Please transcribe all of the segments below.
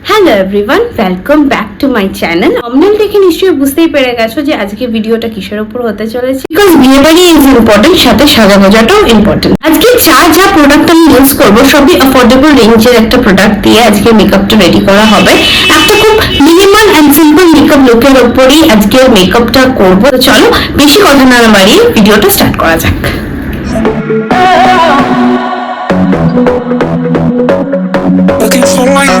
Hello everyone, welcome back to my channel. Thumbnail দেখে নিশ্চয়ই বুঝতেই পেরে গেছো যে আজকে ভিডিওটা কিসের উপর হতে চলেছে। বিকজ বিয়ে বাড়ি ইজ ইম্পর্টেন্ট, সাথে সাজাগোজাটাও ইম্পর্টেন্ট। আজকে যা প্রোডাক্ট আমি ইউজ করবো সবই অ্যাফোর্ডেবল রেঞ্জের একটা প্রোডাক্ট দিয়ে আজকে মেকআপটা রেডি করা হবে। একটা খুব মিনিমাল অ্যান্ড সিম্পল মেকআপ লুকের উপরেই আজকে মেকআপটা করবো। তো চলো বেশি কথা না বাড়িয়ে ভিডিওটা স্টার্ট করা যাক। Looking for one,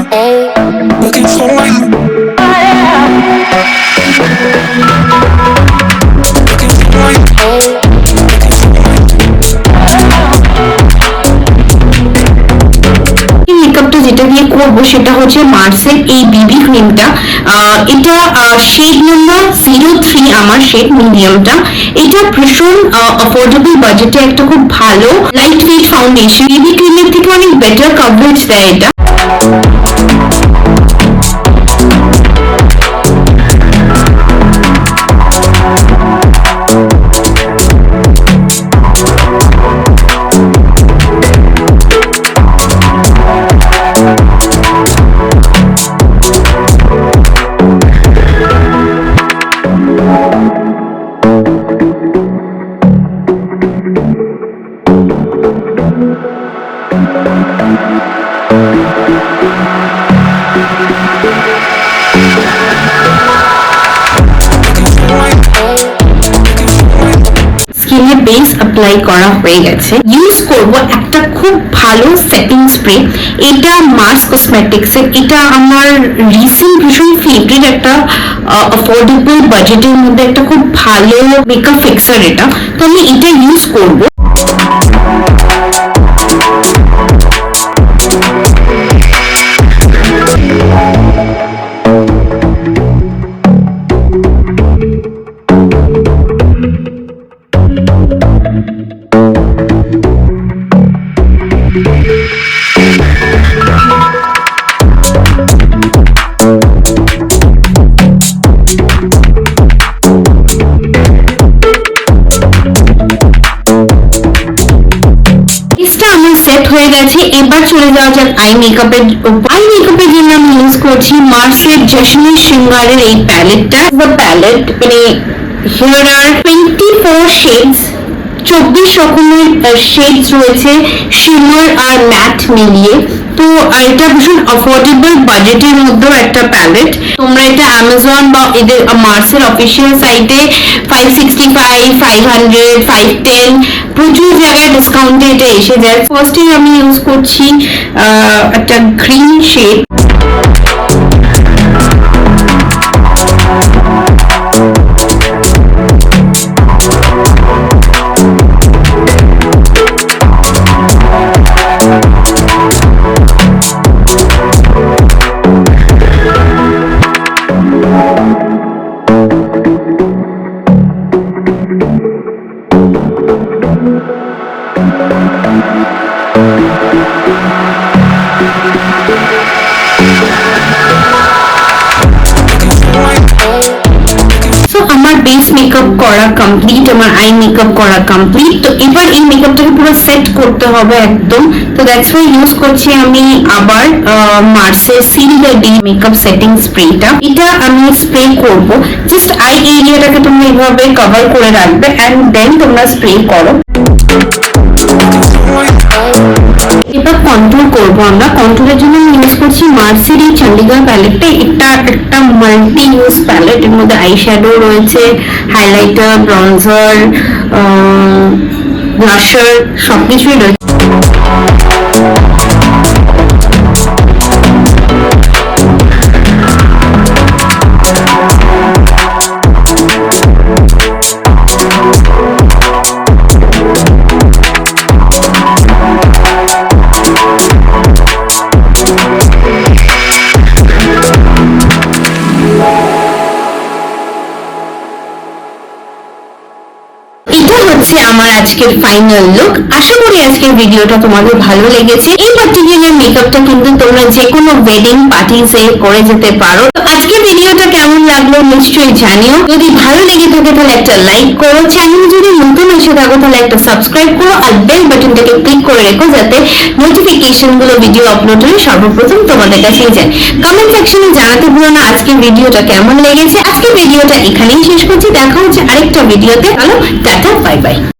looking for one, looking for one, মেকআপটা যেটা দিয়ে করবো সেটা হচ্ছে মার্সের এই বিবি ক্রিমটা। এটা শেড নাম্বার 03, আমার শেড মিডিয়ামটা। এটা ভীষণ অ্যাফোর্ডেবল বাজেটে একটা খুব ভালো লাইট ওয়েট ফাউন্ডেশন। বিবি ক্রিমের থেকে অনেক বেটার কভারেজ দেয় এটা। স্কিনে বেস অ্যাপ্লাই করা হয়ে গেছে। ইউজ করব একটা খুব ভালো সেটিং স্প্রে। এটা মার্স কসমেটিক্সের। এটা আমার রিসেন্ট ভীষণ ফেভারিট একটা অ্যাফোর্ডেবল বাজেটের মধ্যে একটা খুব ভালো মেকআপ ফিক্সার এটা। তো আমি এটা ইউজ করব। সেট হয়ে গেছে। এবার চলে যাওয়া যাক আই মেকআপের। আই মেকআপের জন্য আমি ইউজ করছি মার্সের জশনি শৃঙ্গারের এই প্যালেটটা। প্যালেট মানে হিয়ার আর 24 শেডস, 24 রকমের শেডস রয়েছে শিমার আর ম্যাট মিলিয়ে। তো এটা ভীষণ অ্যাফোর্ডেবল বাজেটের মধ্যেও একটা প্যালেট। তোমরা এটা অ্যামাজন বা এদের মার্সের অফিসিয়াল সাইটে 565, 500, 510 প্রচুর জায়গায় ডিসকাউন্টে এটা এসে যায়। ফার্স্টে আমি ইউজ করছি একটা গ্রিন শেড। আমার বেস মেকআপ করা কমপ্লিট, আমার আই মেকআপ করা কমপ্লিট। তো এবার এই মেকআপটাকে পুরো সেট করতে হবে একদম। তো দ্যাটস ওয়াই ইউজ করছি আমি আবার মার্সের সিলভার ডি মেকআপ সেটিং স্প্রেটা। এটা আমি স্প্রে করব। জাস্ট আই এরিয়াটাকে তোমরা এইভাবে কভার করে রাখবে এন্ড দেন তোমরা স্প্রে করো। এবার কন্ট্রোল করবো আমরা। কন্ট্রোলের জন্য আমি ইউজ করছি মার্সের এই চন্ডিগড় প্যালেটটা। এটা একটা মাল্টি ইউজ প্যালেট। এর মধ্যে আই শ্যাডো রয়েছে, হাইলাইটার, ব্রঞ্জার, ব্লাশার সবকিছুই রয়েছে। আমার আজকের ফাইনাল লুক। আশা করি আজকের ভিডিওটা তোমাদের ভালো লেগেছে। এই পার্টিকুলার মেকআপটা কিন্তু তোমরা যে কোনো ওয়েডিং পার্টিতে করে যেতে পারো। তো আজকে আজকের ভিডিওটা কেমন লাগলো নিশ্চয়ই জানিও। যদি ভালো লেগে থাকে তাহলে একটা লাইক করো, চ্যানেল যদি নতুন এসে থাকো তাহলে একটা সাবস্ক্রাইব করো আর বেল বাটনটাকে ক্লিক করে রেখো যাতে নোটিফিকেশন গুলো ভিডিও আপলোড হলে সর্বপ্রথম তোমাদের কাছে যায়। কমেন্ট সেকশনে জানাতে ভুলো না আজকের ভিডিওটা কেমন লেগেছে। আজকের ভিডিওটা এখানেই শেষ করছি, দেখা হচ্ছে আরেকটা ভিডিওতে। ভালো, টাটা, বাই বাই।